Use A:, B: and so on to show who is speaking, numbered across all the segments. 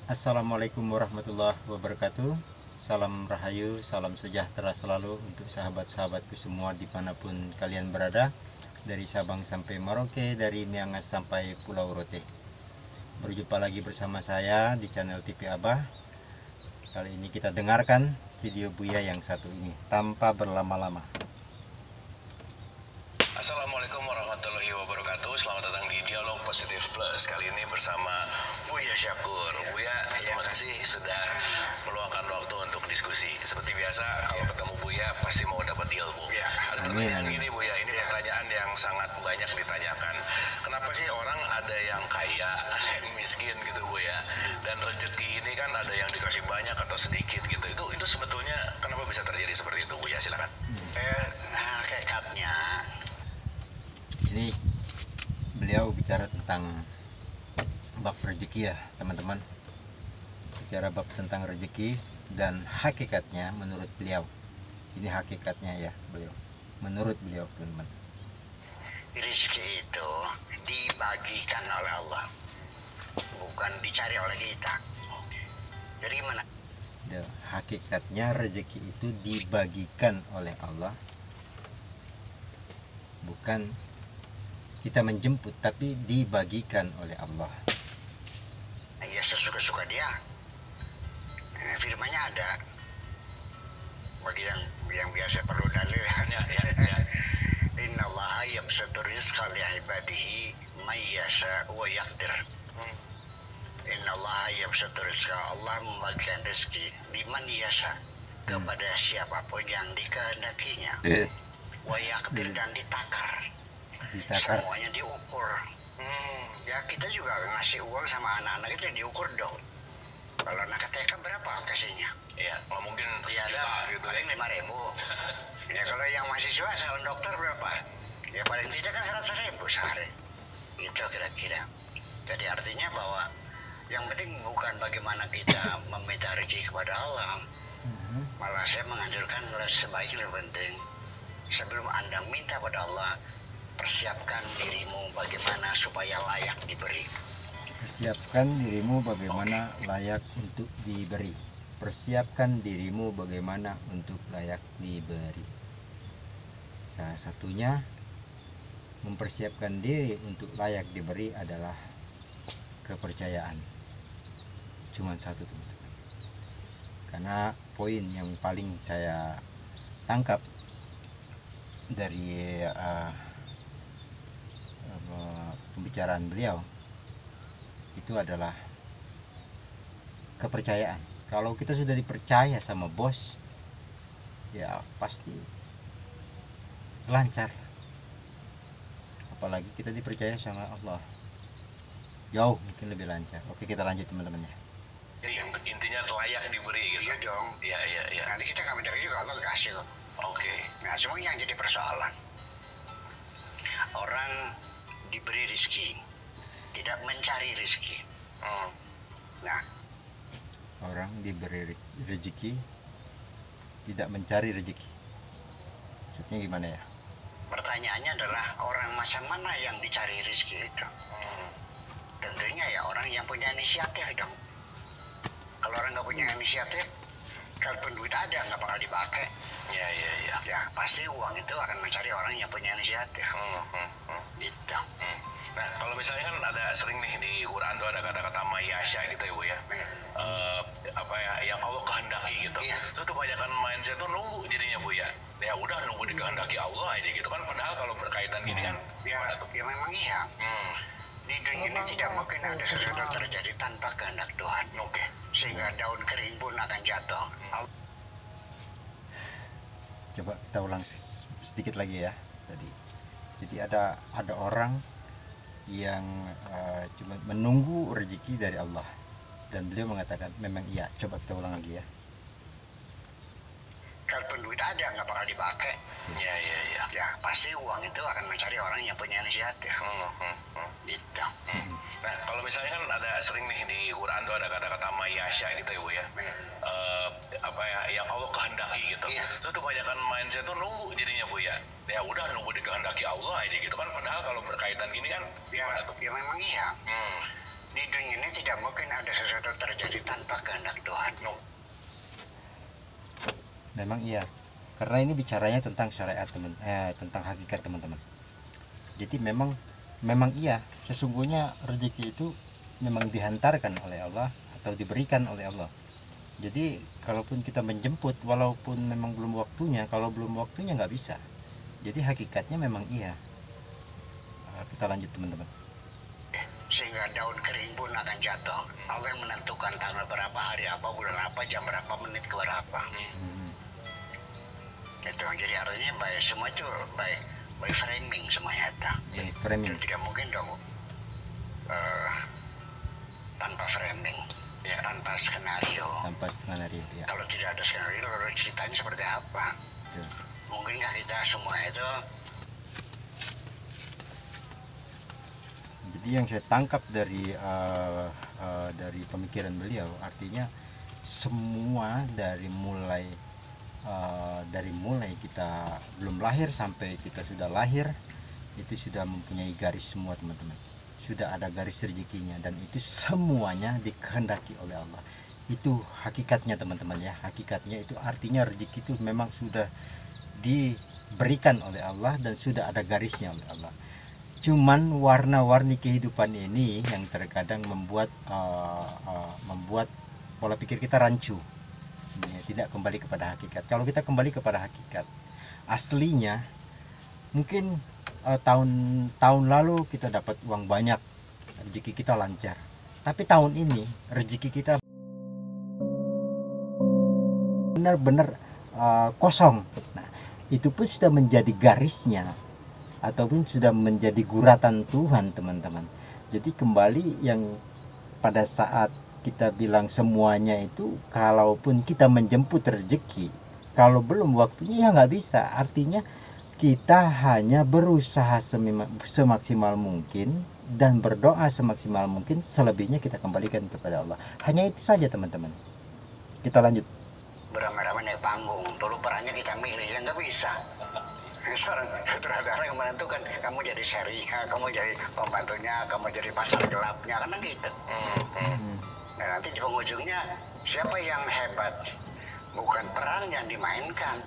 A: Assalamualaikum warahmatullahi wabarakatuh. Salam rahayu, salam sejahtera selalu untuk sahabat-sahabatku semua dimanapun kalian berada, dari Sabang sampai Merauke, dari Miangas sampai Pulau Rote. Berjumpa lagi bersama saya di channel TV Abah. Kali ini kita dengarkan video Buya yang satu ini tanpa berlama-lama.
B: Assalamualaikum warahmatullahi wabarakatuh. Selamat datang di Dialog Positif Plus. Kali ini bersama Buya Syakur. Buya, terima kasih sudah meluangkan waktu untuk diskusi. Seperti biasa, kalau ketemu Buya pasti mau dapat ilmu. Ada pertanyaan gini Buya, ini pertanyaan yang sangat banyak ditanyakan. Kenapa sih orang ada yang kaya, ada yang miskin gitu Buya? Dan rezeki ini kan ada yang dikasih banyak atau sedikit gitu. Itu sebetulnya kenapa bisa terjadi seperti itu Buya? Silakan.
C: Hakikatnya
A: Ini beliau bicara tentang bab rezeki ya teman-teman, bicara bab tentang rezeki dan hakikatnya menurut beliau. Ini hakikatnya ya beliau, menurut beliau teman-teman.
C: rezeki itu dibagikan oleh Allah, bukan dicari oleh kita. Jadi gimana?
A: Hakikatnya rezeki itu dibagikan oleh Allah, bukan kita menjemput, tapi dibagikan oleh Allah.
C: Ya sesuka-suka dia. Firmannya ada. Bagi yang biasa perlu dalil. Inna Allah yabsutu rizqa li ibadihi may yasha wa yaqdir. Inna Allah yabsutu rizqa, Allah membagikan rezeki liman yasha, kepada siapapun yang dikehendakinya. Wa yaqdir, dan ditakar. Semuanya diukur. Ya kita juga ngasih uang sama anak-anak itu diukur dong. Kalau anak TK berapa kasihnya?
B: Ya, nggak mungkin
C: Ya
B: sejuta
C: ada
B: gitu.
C: paling 5.000. Ya kalau yang mahasiswa salon dokter berapa? Ya paling tidak kan 100.000 sehari. Itu kira-kira. Jadi artinya bahwa yang penting bukan bagaimana kita meminta rezeki kepada Allah. Malah saya menganjurkan sebaiknya lebih penting sebelum Anda minta pada Allah, persiapkan dirimu bagaimana supaya layak diberi.
A: Persiapkan dirimu bagaimana layak untuk diberi. Persiapkan dirimu bagaimana untuk layak diberi. Salah satunya mempersiapkan diri untuk layak diberi adalah kepercayaan. Cuman satu teman-teman. Karena poin yang paling saya tangkap dari pembicaraan beliau itu adalah kepercayaan. Kalau kita sudah dipercaya sama bos, ya pasti lancar. Apalagi kita dipercaya sama Allah, jauh mungkin lebih lancar. Oke, kita lanjut teman-teman ya.
B: Intinya layak diberi gitu.
C: Iya dong.
B: Iya.
C: Nanti kita nggak mencari juga, Allah kasih kok.
B: Oke.
C: Nah, semua yang jadi persoalan, orang diberi rezeki, tidak mencari rezeki. Nah,
A: Orang diberi rezeki, tidak mencari rezeki. Maksudnya gimana ya?
C: pertanyaannya adalah orang macam mana yang dicari rezeki itu? Tentunya ya orang yang punya inisiatif dong. Kalau orang nggak punya inisiatif, kalaupun duit ada nggak bakal dipakai.
B: Iya.
C: Ya pasti uang itu akan mencari orang yang punya inisiatif. Gitu.
B: Nah, kalau misalnya kan ada sering nih di Quran tuh ada kata-kata mayasya gitu ya Bu ya. Apa ya, yang Allah kehendaki gitu.
C: Iya.
B: Terus kebanyakan mindset tuh nunggu jadinya Bu ya. Ya udah nunggu dikehendaki Allah aja gitu kan, padahal kalau berkaitan gini kan
C: Ya,
B: gimana tuh?
C: ya memang iya. Di dunia ini tidak mungkin ada sesuatu terjadi tanpa kehendak Tuhan.
B: Oke.
C: Sehingga daun kering pun akan jatuh.
A: Coba kita ulang sedikit lagi ya tadi. Jadi ada orang yang cuma menunggu rezeki dari Allah, dan beliau mengatakan memang iya. Coba kita ulang lagi ya.
C: Kalaupun duit ada nggak bakal dipakai.
B: Iya.
C: Ya pasti uang itu akan mencari orang yang punya inisiatif. Gitu.
B: Nah, kalau misalnya kan ada sering nih di Quran tuh ada kata-kata mayasya gitu ya Bu ya. Apa ya, yang Allah kehendaki gitu.
C: Iya.
B: Terus kebanyakan mindset tuh nunggu jadinya Bu ya. Ya udah nunggu dikehendaki Allah aja gitu kan, padahal kalau berkaitan gini kan
C: Ya,
B: gimana tuh?
C: ya memang iya. Di dunia ini tidak mungkin ada sesuatu terjadi tanpa kehendak Tuhan.
A: Memang iya. Karena ini bicaranya tentang syariat tentang hakikat teman-teman. Jadi memang iya, sesungguhnya rezeki itu memang dihantarkan oleh Allah atau diberikan oleh Allah. Jadi kalaupun kita menjemput, walaupun memang belum waktunya, kalau belum waktunya nggak bisa. Jadi hakikatnya memang iya. Kita lanjut teman-teman.
C: Sehingga daun kering pun akan jatuh. Allah yang menentukan tanggal berapa, hari apa, bulan apa, jam berapa, menit ke berapa. Itu jadi artinya baik semua itu baik framing semuanya itu.
A: Framing.
C: Jadi tidak mungkin dong tanpa framing, ya, tanpa skenario.
A: Ya.
C: Kalau tidak ada skenario, lalu ceritanya seperti apa?
A: Ya.
C: Mungkinkah kita semua itu?
A: Jadi yang saya tangkap dari pemikiran beliau, artinya semua dari mulai kita belum lahir sampai kita sudah lahir, itu sudah mempunyai garis semua teman-teman. Sudah ada garis rezekinya, dan itu semuanya dikehendaki oleh Allah. Itu hakikatnya teman-teman ya. Hakikatnya itu artinya rezeki itu memang sudah diberikan oleh Allah dan sudah ada garisnya oleh Allah. Cuman warna-warni kehidupan ini yang terkadang membuat pola pikir kita rancu, tidak kembali kepada hakikat. Kalau kita kembali kepada hakikat aslinya, mungkin tahun lalu kita dapat uang banyak, rezeki kita lancar, tapi tahun ini rezeki kita benar-benar kosong. Nah, itu pun sudah menjadi garisnya ataupun sudah menjadi guratan Tuhan teman-teman. Jadi kembali yang pada saat kita bilang semuanya itu, kalaupun kita menjemput rezeki, kalau belum waktunya ya nggak bisa. Artinya kita hanya berusaha semaksimal mungkin dan berdoa semaksimal mungkin, selebihnya kita kembalikan kepada Allah. Hanya itu saja teman-teman. Kita lanjut.
C: Beramai-ramai naik panggung, dulu perannya kita milih, ya nggak bisa. Seorang sutradara yang menentukan, kamu jadi serinya, kamu jadi pembantunya, kamu jadi pasar gelapnya, karena gitu. Nah, nanti di penghujungnya siapa yang hebat? Bukan peran yang dimainkan,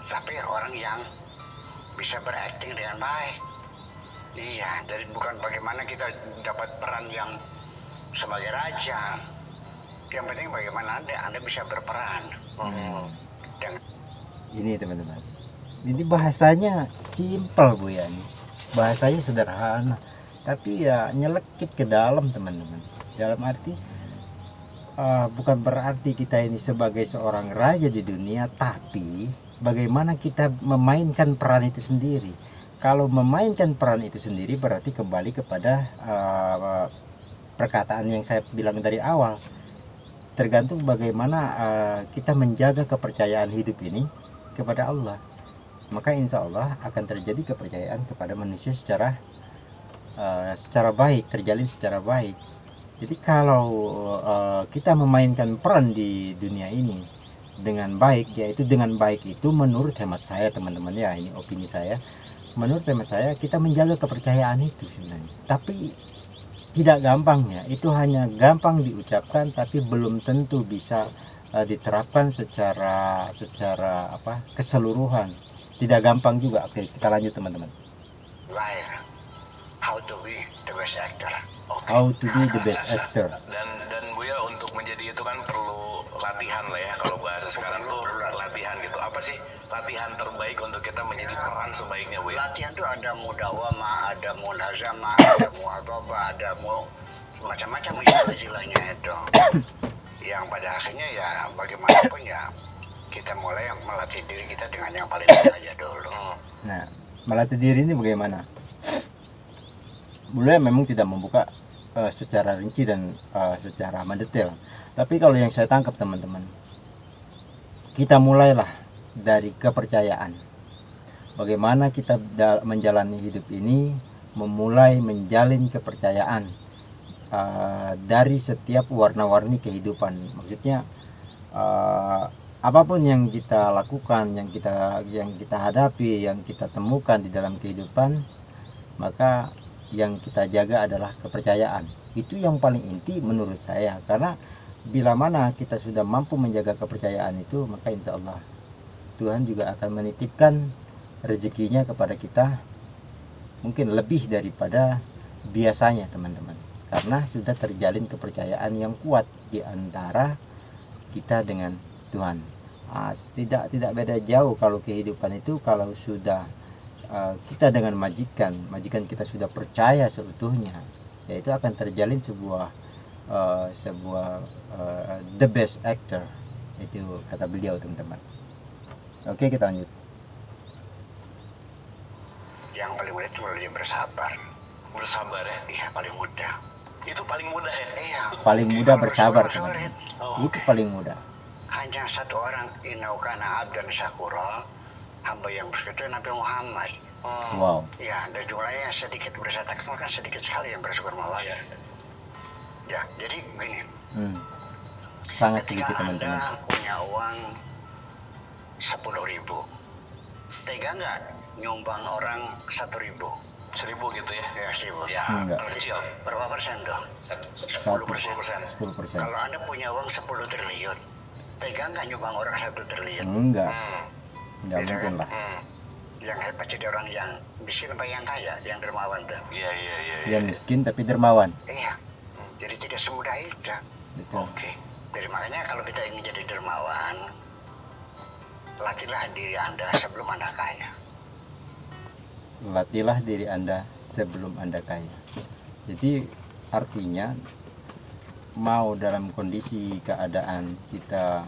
C: tapi orang yang bisa berakting dengan baik. Iya, jadi bukan bagaimana kita dapat peran yang sebagai raja. Yang penting bagaimana Anda bisa berperan.
A: Ini teman-teman, ini bahasanya simpel Bu ya, bahasanya sederhana, tapi ya nyelekit ke dalam teman-teman. Dalam arti bukan berarti kita ini sebagai seorang raja di dunia, tapi bagaimana kita memainkan peran itu sendiri. Kalau memainkan peran itu sendiri berarti kembali kepada perkataan yang saya bilang dari awal, tergantung bagaimana kita menjaga kepercayaan hidup ini kepada Allah. Maka insya Allah akan terjadi kepercayaan kepada manusia secara baik, terjalin secara baik. Jadi kalau kita memainkan peran di dunia ini dengan baik, yaitu dengan baik itu menurut hemat saya teman-teman ya, ini opini saya, menurut hemat saya kita menjaga kepercayaan itu sebenarnya. Tapi tidak gampang ya, itu hanya gampang diucapkan tapi belum tentu bisa diterapkan secara keseluruhan. Tidak gampang juga. Oke, kita lanjut teman-teman.
C: How to be the best actor.
B: Okay.
A: How to be the best actor.
B: Dan Buya, untuk menjadi itu kan perlu latihan lah ya, kalau bahasa sekarang tuh latihan gitu. Apa sih latihan terbaik untuk kita menjadi peran sebaiknya, Buya?
C: Latihan tuh ada mudawamah, ada mulazamah, ada muadhabah, ada macam-macam istilahnya itu. Yang pada akhirnya ya bagaimanapun ya kita mulai melatih diri kita dengan yang paling mudah aja dulu.
A: Nah, melatih diri ini bagaimana? Beliau memang tidak membuka secara rinci dan secara mendetail. Tapi kalau yang saya tangkap teman-teman, kita mulailah dari kepercayaan. Bagaimana kita menjalani hidup ini, memulai menjalin kepercayaan dari setiap warna-warni kehidupan. Maksudnya apapun yang kita lakukan, yang kita hadapi, yang kita temukan di dalam kehidupan, maka yang kita jaga adalah kepercayaan. Itu yang paling inti menurut saya, karena bila mana kita sudah mampu menjaga kepercayaan itu, maka insya Allah Tuhan juga akan menitipkan rezekinya kepada kita mungkin lebih daripada biasanya teman-teman, karena sudah terjalin kepercayaan yang kuat di antara kita dengan Tuhan. Tidak beda jauh kalau kehidupan itu, kalau sudah kita dengan majikan kita sudah percaya seutuhnya, yaitu akan terjalin sebuah the best actor, itu kata beliau teman-teman. Oke, kita lanjut.
C: Yang paling mudah itu dia bersabar.
B: Bersabar ya?
C: Iya, paling mudah.
B: Itu paling mudah ya?
C: Iya.
A: Paling mudah
C: Kalau
A: bersabar
C: sulit,
A: teman-teman.
B: Oh,
A: Itu paling mudah.
C: hanya satu orang, inaukana abdan syakura, hamba yang bersyukur Nabi Muhammad.
A: Wow.
C: Ya, dan jumlahnya sedikit, bersama kan sedikit sekali yang bersyukur sama Allah.
B: Iya.
C: Ya, jadi begini,
A: Sangat
C: ketika
A: sedikit teman-teman.
C: Anda punya uang 10.000, tega nggak nyumbang orang 1.000?
B: 1.000 gitu ya?
C: Ya, 1.000.
B: Ya,
A: Enggak.
B: kecil.
C: Berapa persen tuh?
B: 10%.
A: 10%.
C: Kalau Anda punya uang 10 triliun, tega nggak nyumbang orang 1 triliun?
A: Enggak
C: Beda
A: mungkin
C: kan?
A: lah.
C: Yang hebat jadi orang yang miskin apa yang kaya, yang dermawan tuh.
B: Iya.
A: Dia miskin tapi dermawan.
C: Iya, jadi tidak semudah itu.
A: Betul.
C: Oke, jadi makanya kalau kita ingin jadi dermawan, latihlah diri Anda sebelum Anda kaya.
A: Latihlah diri Anda sebelum Anda kaya. Jadi artinya mau dalam kondisi keadaan kita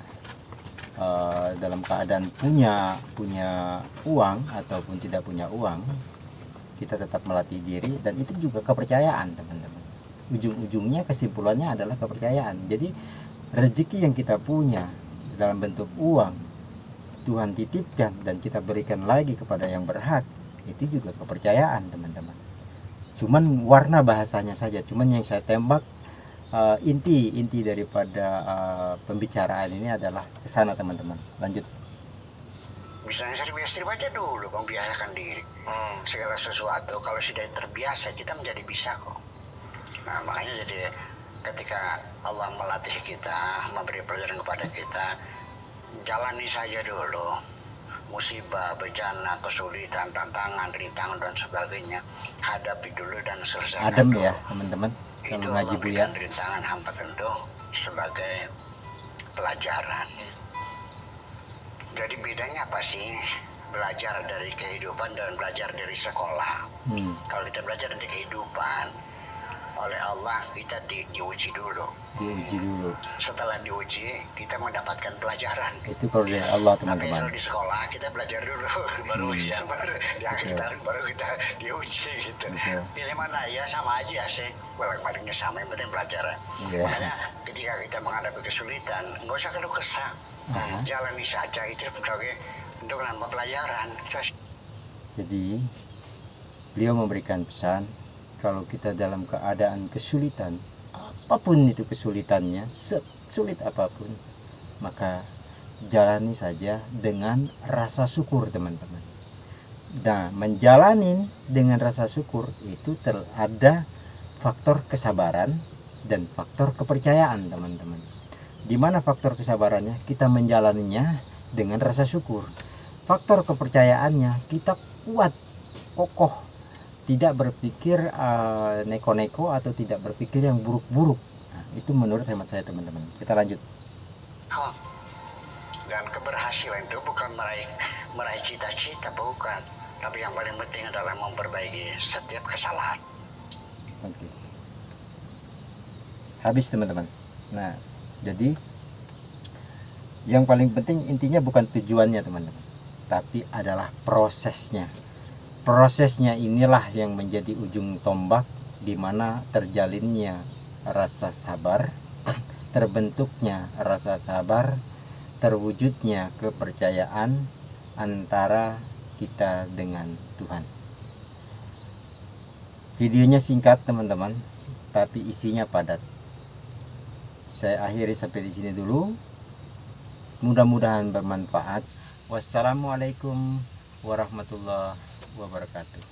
A: dalam keadaan punya uang ataupun tidak punya uang, kita tetap melatih diri, dan itu juga kepercayaan teman-teman. Ujung-ujungnya kesimpulannya adalah kepercayaan. Jadi rezeki yang kita punya dalam bentuk uang Tuhan titipkan dan kita berikan lagi kepada yang berhak, itu juga kepercayaan teman-teman. Cuman warna bahasanya saja, cuman yang saya tembak inti daripada pembicaraan ini adalah ke sana teman-teman. Lanjut.
C: Misalnya saya baca dulu, membiasakan diri. Segala sesuatu kalau sudah terbiasa kita menjadi bisa kok. Nah, makanya jadi ketika Allah melatih kita, memberi pelajaran kepada kita, jalani saja dulu musibah, bencana, kesulitan, tantangan, rintangan dan sebagainya, hadapi dulu dan selesaikan
A: Adem
C: dulu.
A: ya teman-teman.
C: Itu
A: Kalau ngaji
C: Allah
A: Buya.
C: berikan rintangan hamba tentu sebagai pelajaran. Jadi bedanya apa sih belajar dari kehidupan dan belajar dari sekolah? Kalau kita belajar dari kehidupan, oleh Allah kita diuji dulu.
A: Diuji dulu.
C: Setelah diuji, kita mendapatkan pelajaran.
A: Itu kalau dari Allah
C: Tapi
A: teman-teman.
C: kalau di sekolah kita belajar dulu, baru ujian, baru di akhir tahun baru kita diuji gitu.
A: Betul.
C: Pilih mana ya sama aja sih, bolak-baliknya sama, yang penting pelajaran.
A: Iya.
C: Makanya ketika kita menghadapi kesulitan, nggak usah keluh kesah, jalani saja itu sebagai untuk nambah pelajaran.
A: Jadi beliau memberikan pesan, kalau kita dalam keadaan kesulitan, apapun itu kesulitannya, sulit apapun, maka jalani saja dengan rasa syukur teman-teman. Nah, menjalani dengan rasa syukur itu ada faktor kesabaran dan faktor kepercayaan teman-teman. Di mana faktor kesabarannya? Kita menjalaninya dengan rasa syukur. Faktor kepercayaannya kita kuat, kokoh, tidak berpikir neko-neko atau tidak berpikir yang buruk-buruk. Nah, itu menurut hemat saya teman-teman. Kita lanjut.
C: Dan keberhasilan itu bukan meraih cita-cita, bukan. Tapi yang paling penting adalah memperbaiki setiap kesalahan.
A: Oke. Habis teman-teman. Nah, jadi yang paling penting intinya bukan tujuannya teman-teman, tapi adalah prosesnya. Prosesnya inilah yang menjadi ujung tombak di mana terjalinnya rasa sabar, terbentuknya rasa sabar, terwujudnya kepercayaan antara kita dengan Tuhan. Videonya singkat teman-teman, tapi isinya padat. Saya akhiri sampai di sini dulu. Mudah-mudahan bermanfaat. Wassalamualaikum warahmatullahi wabarakatuh.